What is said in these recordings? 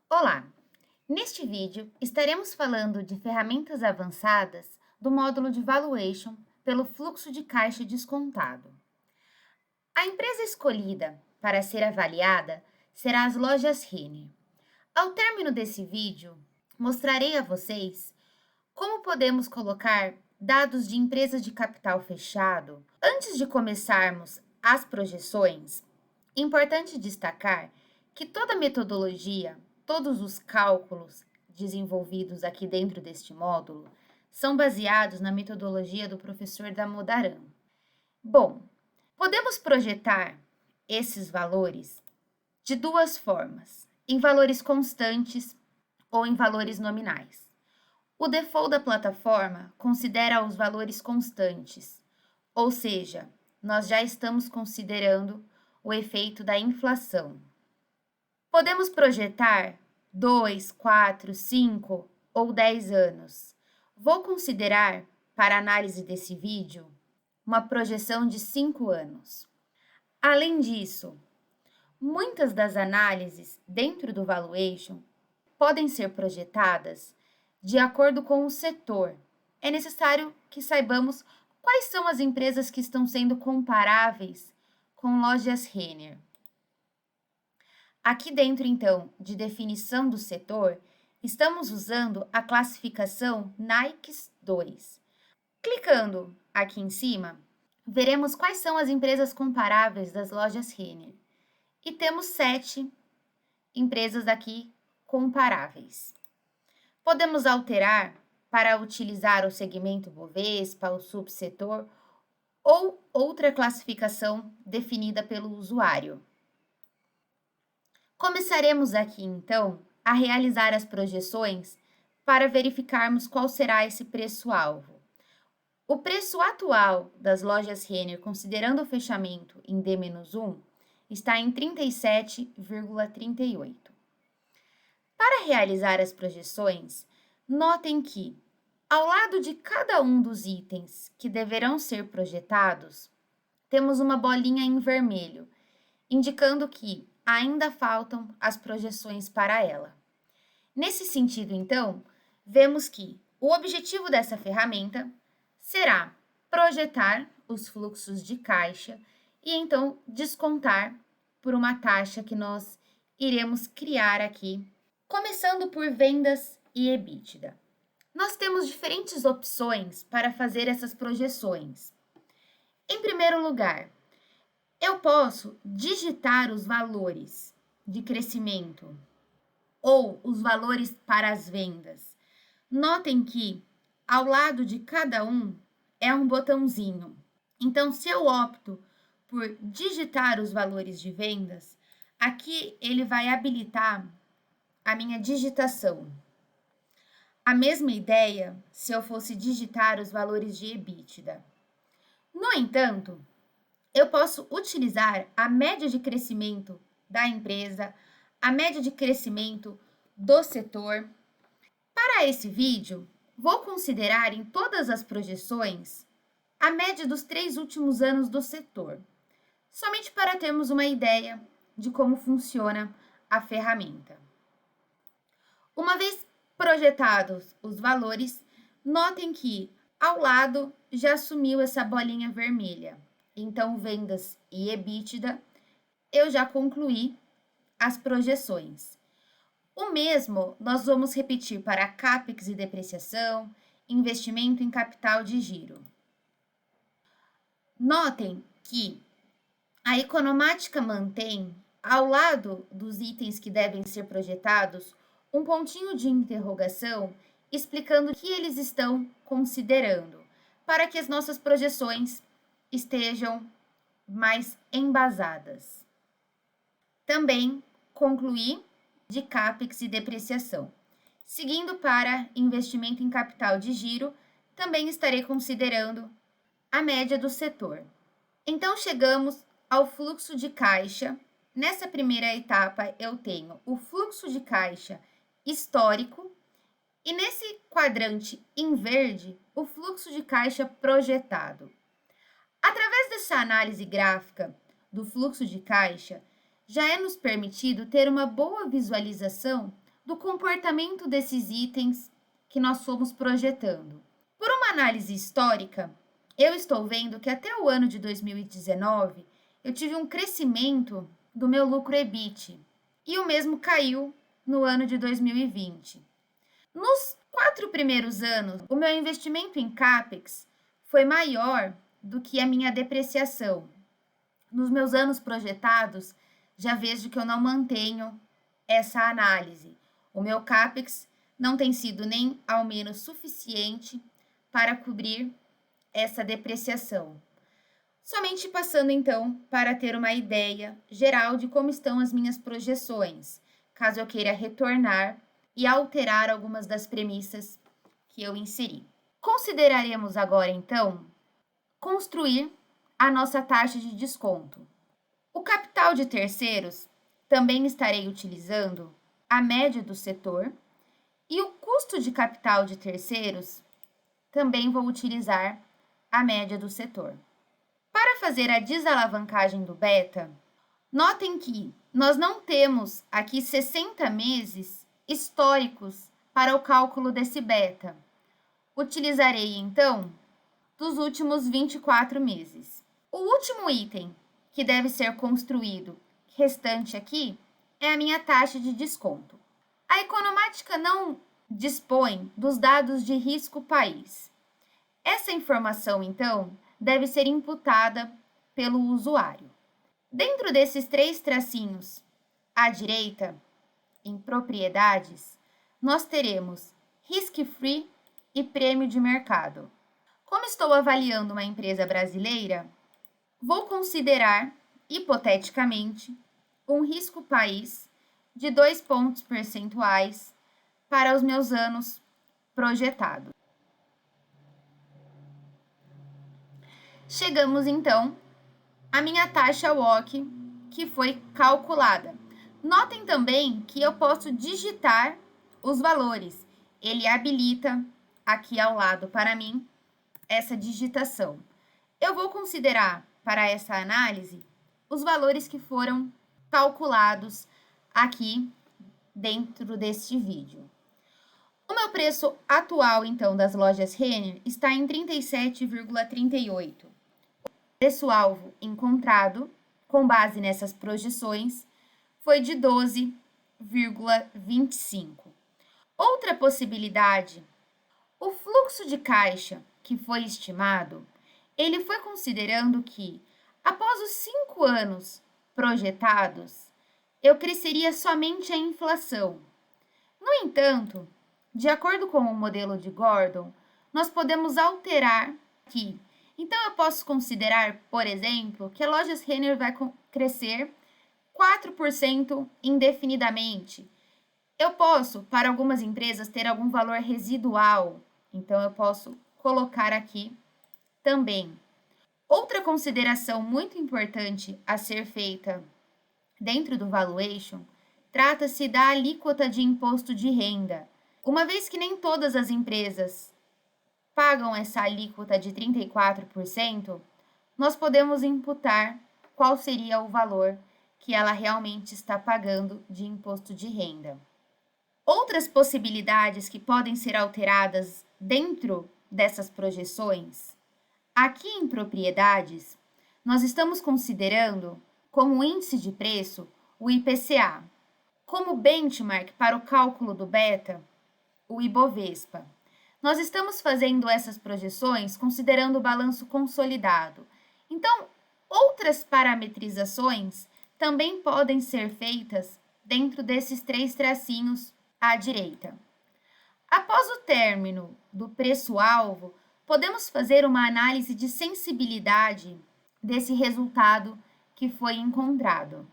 Olá! Neste vídeo, estaremos falando de ferramentas avançadas do módulo de Valuation pelo fluxo de caixa descontado. A empresa escolhida para ser avaliada será as lojas Renner. Ao término desse vídeo, mostrarei a vocês como podemos colocar dados de empresas de capital fechado. Antes de começarmos as projeções, é importante destacar que toda a metodologia, todos os cálculos desenvolvidos aqui dentro deste módulo são baseados na metodologia do professor Damodaran. Bom, podemos projetar esses valores de duas formas, em valores constantes ou em valores nominais. O default da plataforma considera os valores constantes, ou seja, nós já estamos considerando o efeito da inflação. Podemos projetar 2, 4, 5 ou 10 anos. Vou considerar, para análise desse vídeo, uma projeção de 5 anos. Além disso, muitas das análises dentro do valuation podem ser projetadas de acordo com o setor. É necessário que saibamos quais são as empresas que estão sendo comparáveis com lojas Renner. Aqui dentro, então, de definição do setor, estamos usando a classificação Nikes 2. Clicando aqui em cima, veremos quais são as empresas comparáveis das lojas Renner. E temos 7 empresas aqui comparáveis. Podemos alterar para utilizar o segmento Bovespa, o subsetor ou outra classificação definida pelo usuário. Começaremos aqui, então, a realizar as projeções para verificarmos qual será esse preço-alvo. O preço atual das lojas Renner, considerando o fechamento em D-1, está em 37,38. Para realizar as projeções, notem que, ao lado de cada um dos itens que deverão ser projetados, temos uma bolinha em vermelho, indicando que ainda faltam as projeções para ela. Nesse sentido, então, vemos que o objetivo dessa ferramenta será projetar os fluxos de caixa e então descontar por uma taxa que nós iremos criar aqui, começando por vendas e EBITDA. Nós temos diferentes opções para fazer essas projeções. Em primeiro lugar, eu posso digitar os valores de crescimento ou os valores para as vendas. Notem que ao lado de cada um é um botãozinho. Então, se eu opto por digitar os valores de vendas, aqui ele vai habilitar a minha digitação. A mesma ideia se eu fosse digitar os valores de EBITDA. No entanto, eu posso utilizar a média de crescimento da empresa, a média de crescimento do setor. Para esse vídeo, vou considerar em todas as projeções a média dos 3 últimos anos do setor, somente para termos uma ideia de como funciona a ferramenta. Uma vez projetados os valores, notem que ao lado já sumiu essa bolinha vermelha. Então, vendas e EBITDA, eu já concluí as projeções. O mesmo nós vamos repetir para CAPEX e depreciação, investimento em capital de giro. Notem que a Economática mantém, ao lado dos itens que devem ser projetados, um pontinho de interrogação explicando o que eles estão considerando, para que as nossas projeções estejam mais embasadas. Também concluí de CAPEX e depreciação. Seguindo para investimento em capital de giro, também estarei considerando a média do setor. Então, chegamos ao fluxo de caixa. Nessa primeira etapa, eu tenho o fluxo de caixa histórico e nesse quadrante em verde, o fluxo de caixa projetado. Através dessa análise gráfica do fluxo de caixa, já é nos permitido ter uma boa visualização do comportamento desses itens que nós fomos projetando. Por uma análise histórica, eu estou vendo que até o ano de 2019 eu tive um crescimento do meu lucro EBIT e o mesmo caiu no ano de 2020. Nos 4 primeiros anos, o meu investimento em CAPEX foi maior do que a minha depreciação. Nos meus anos projetados, já vejo que eu não mantenho essa análise. O meu CAPEX não tem sido nem ao menos suficiente para cobrir essa depreciação. Somente passando então para ter uma ideia geral de como estão as minhas projeções, caso eu queira retornar e alterar algumas das premissas que eu inseri. Consideraremos agora então construir a nossa taxa de desconto. O capital de terceiros também estarei utilizando a média do setor e o custo de capital de terceiros também vou utilizar a média do setor. Para fazer a desalavancagem do beta, notem que nós não temos aqui 60 meses históricos para o cálculo desse beta. Utilizarei, então, dos últimos 24 meses. O último item que deve ser construído, restante aqui, é a minha taxa de desconto. A Economática não dispõe dos dados de risco país. Essa informação, então, deve ser imputada pelo usuário. Dentro desses 3 tracinhos à direita, em propriedades, nós teremos risk-free e prêmio de mercado. Como estou avaliando uma empresa brasileira, vou considerar, hipoteticamente, um risco país de 2 pontos percentuais para os meus anos projetados. Chegamos, então, à minha taxa WOC, que foi calculada. Notem também que eu posso digitar os valores. Ele habilita aqui ao lado para mim essa digitação. Eu vou considerar para essa análise os valores que foram calculados aqui dentro deste vídeo. O meu preço atual, então, das lojas Renner está em 37,38. O preço-alvo encontrado, com base nessas projeções, foi de 12,25. Outra possibilidade, o fluxo de caixa que foi estimado, ele foi considerando que, após os 5 anos projetados, eu cresceria somente a inflação. No entanto, de acordo com o modelo de Gordon, nós podemos alterar aqui. Então, eu posso considerar, por exemplo, que a Lojas Renner vai crescer 4% indefinidamente. Eu posso, para algumas empresas, ter algum valor residual. Então, eu posso colocar aqui também. Outra consideração muito importante a ser feita dentro do valuation trata-se da alíquota de imposto de renda. Uma vez que nem todas as empresas pagam essa alíquota de 34%, nós podemos imputar qual seria o valor que ela realmente está pagando de imposto de renda. Outras possibilidades que podem ser alteradas dentro dessas projeções, aqui em propriedades, nós estamos considerando como índice de preço o IPCA, como benchmark para o cálculo do beta, o Ibovespa. Nós estamos fazendo essas projeções considerando o balanço consolidado. Então, outras parametrizações também podem ser feitas dentro desses 3 tracinhos à direita. Após o término do preço-alvo, podemos fazer uma análise de sensibilidade desse resultado que foi encontrado.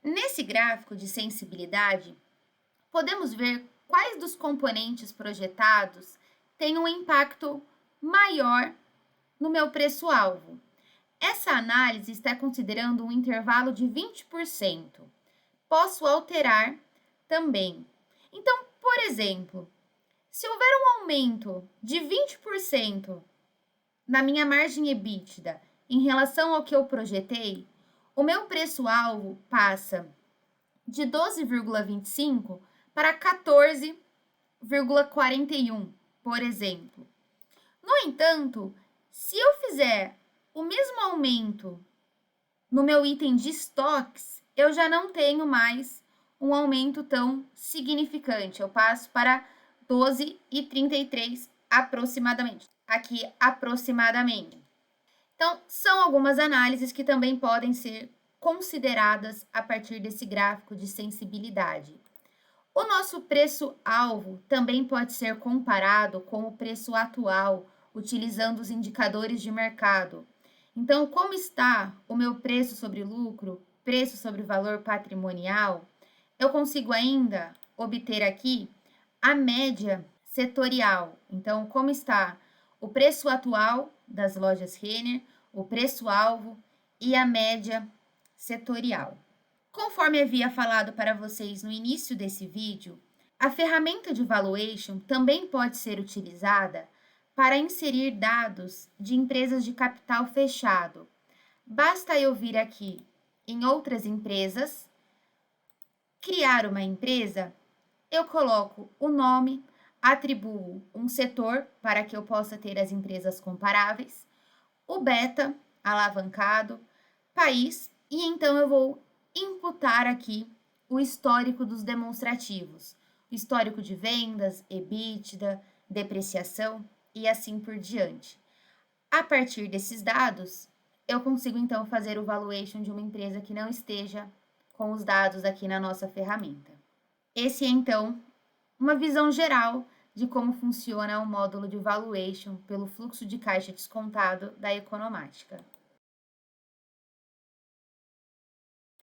Nesse gráfico de sensibilidade, podemos ver quais dos componentes projetados têm um impacto maior no meu preço-alvo. Essa análise está considerando um intervalo de 20%. Posso alterar também. Então, por exemplo, se houver um aumento de 20% na minha margem EBITDA em relação ao que eu projetei, o meu preço-alvo passa de 12,25 para 14,41, por exemplo. No entanto, se eu fizer o mesmo aumento no meu item de estoques, eu já não tenho mais um aumento tão significante. Eu passo para 12,33 aproximadamente. Aqui, aproximadamente. Então, são algumas análises que também podem ser consideradas a partir desse gráfico de sensibilidade. O nosso preço-alvo também pode ser comparado com o preço atual, utilizando os indicadores de mercado. Então, como está o meu preço sobre lucro, preço sobre valor patrimonial, eu consigo ainda obter aqui a média setorial. Então, como está o preço atual das lojas Renner, o preço-alvo e a média setorial. Conforme havia falado para vocês no início desse vídeo, a ferramenta de valuation também pode ser utilizada para inserir dados de empresas de capital fechado. Basta eu vir aqui em outras empresas, criar uma empresa, eu coloco o nome, atribuo um setor para que eu possa ter as empresas comparáveis, o beta alavancado, país, e então eu vou imputar aqui o histórico dos demonstrativos, o histórico de vendas, EBITDA, depreciação e assim por diante. A partir desses dados, eu consigo então fazer o valuation de uma empresa que não esteja com os dados aqui na nossa ferramenta. Esse é então uma visão geral de como funciona o módulo de valuation pelo fluxo de caixa descontado da Economática.